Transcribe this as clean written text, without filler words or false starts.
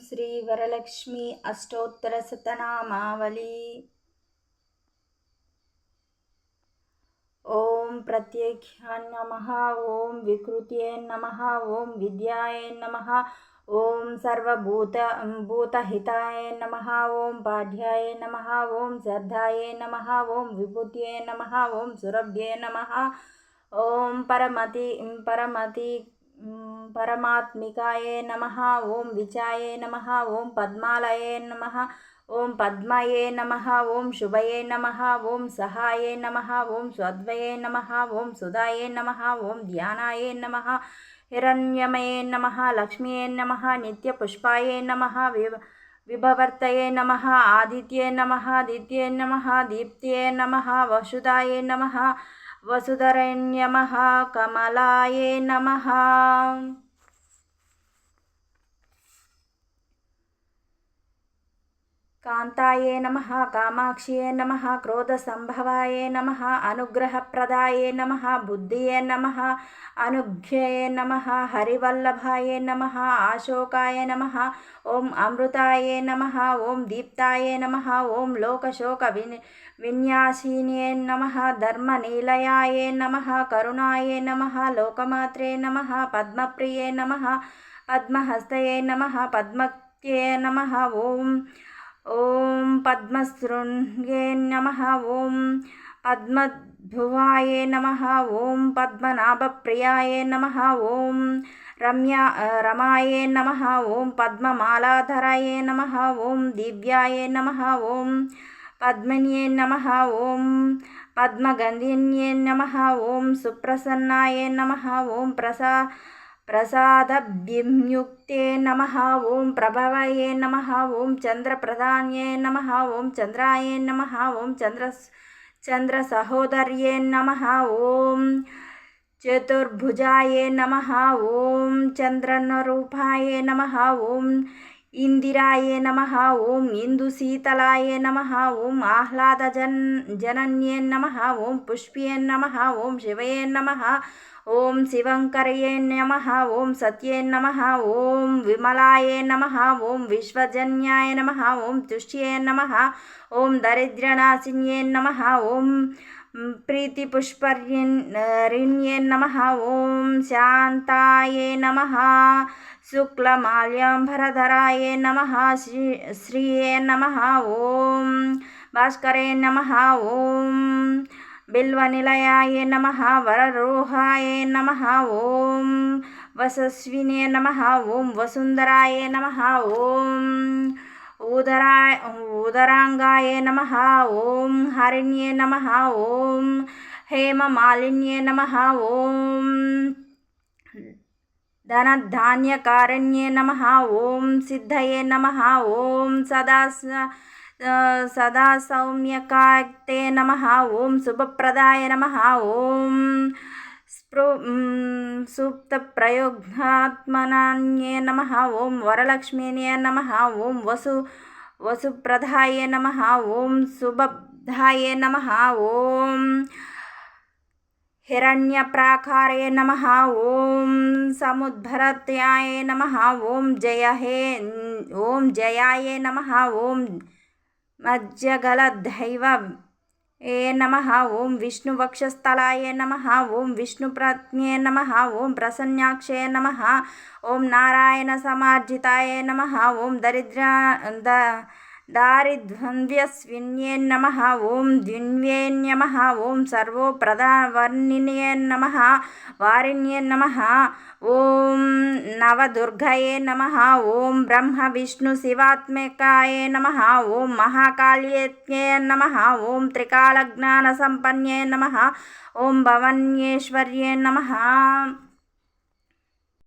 శ్రీ వరలక్ష్మి అష్టోత్తర శతనామావళి. ఓం ప్రత్యేక్ష్యాయ నమః, ఓం వికృత్యై నమః, ఓం విద్యాయ నమః, ఓం సర్వభూతహితాయ నమః, ఓం పాఠ్యాయ నమః, ఓం శ్రద్ధాయ నమః, ఓం విభూత్యై నమః, ఓం సురభ్యై నమః, ఓం పరమాత్మికాయ నమః, ఓం విచాయ నమః, ఓం పద్మాలయ నమః, ఓం పద్మయే నమః, ఓం శుభయే నమః, ఓం సహాయ నమః, ఓం స్వద్వయే నమః, ఓం సుధాయే నమః, ఓం ధ్యానాయ నమః, హిరణ్యమయే నమః, లక్ష్మీయే నమః, నిత్యపుష్పాయ నమః, విభవర్తయే నమః, ఆదిత్యే నమః, దిత్యే నమః, దీప్త్యే నమః, వసుధాయ నమః, వసుధరణ్య నమః, కమలాయే నమః. కాంతాయే నమః, కామాక్ష్యే నమః, క్రోధసంభవాయే నమః, అనుగ్రహప్రదాయే నమః, బుద్ధియే నమః, అనుజ్ఞయే నమః, హరివల్లభాయే నమః, అశోకాయ నమః, ఓం అమృతాయే నమః, ఓం దీప్తాయే నమః, ఓం లోకశోక విన్యాసిన్యే నమః, ధర్మనిలయాయే నమః, కరుణాయే నమః, లోకమాత్రే నమః, పద్మప్రియే నమః, పద్మహస్తయే నమః, పద్మక్త్యే నమః, ఓం పద్మశృంగే నమః, ఓం పద్మధువాయ నమః, ఓం పద్మనాభప్రియాయ నమః, ఓం రమాయ నమః, ఓం పద్మమాలాధరాయ నమః, ఓం దివ్యాయ నమః, ఓం పద్మిన్యే నమః, ఓం పద్మగంధిన్యే నమః, ఓం సుప్రసన్నాయ నమః, ఓం ప్రసాదభ్యుక్తే నమః, ఓం ప్రభవయే నమః, ఓం చంద్రప్రధాన్యే నమః, ఓం చంద్రాయ నమః, ఓం చంద్రసహోదర్యే నమః, ఓం చతుర్భుజాయ నమః, ఓం చంద్రనరూపాయ నమః, ఓం ఇందిరాయ నమః, ఓం ఇందుశీతలాయ నమః, ఓం ఆహ్లాదజనన్యే నమః, ఓం పుష్ప్యే నమః, ఓం శివయే నమః, ఓం శివంకరయే నమః, ఓం సత్యే నమః, ఓం విమలాయ నమః, ఓం విశ్వజన్యాయ నమః, ఓం తుష్ట్యే నమః, ఓం దరిద్రనాశిన్యే నమః, ఓం ప్రీతిపుష్పర్ణ్యే నమః, ఓం శాంతాయే నమః, శుక్లమాల్యాంబరధరాయ నమః, శ్రీయే నమః, ఓం భాస్కరే నమః, ఓం బిల్వనిలయాయ నమః, వరరోహాయ నమః, ఓం వసస్వినే నమః, ఓం వసుంధరాయ నమః, ఓం ఉదరాంగాయ నమః, ఓం హరిణ్యే నమః, ఓం హేమమాలిన్యే నమః, ఓం ధనధాన్యకారణ్యే నమః, ఓం సిద్ధయే నమః, ఓం సదా సౌమ్యకాక్తే నమః, ఓం శుభప్రదాయ నమః, ఓం సుప్తప్రయోగాత్మనాన్యే నమః, ఓం వరలక్ష్మీనే నమః, ఓం వసుప్రదాయ నమః, ఓం సుభద్ధాయ నమః, ఓం హిరణ్యప్రాకారే నమః, ఓం సముద్భరత్యాయ నమః, ఓం జయాయ నమః, ఓం మజ్జగలదైవ ఏ నమః, ఓం విష్ణువక్షస్థలాయ నమః, ఓం విష్ణుప్రజ్ఞే నమః, ఓం ప్రసన్నాక్షే నమః, ఓం నారాయణ సమార్జితాయ నమః, ఓం దారిద్ర్యస్విన్యే నమః, ఓం ద్విన్వే నమః, ఓం సర్వోప్రదావర్ణిన్యే నమః, వారిణ్యే నమః, ఓం నవదుర్గయే నమః, ఓం బ్రహ్మ విష్ణు శివాత్మకాయ నమః, ఓం మహాకాళ్యే నమః, ఓం త్రికాలజ్ఞాన సంపన్నే నమః, ఓం భవన్యేశ్వర్యే నమః.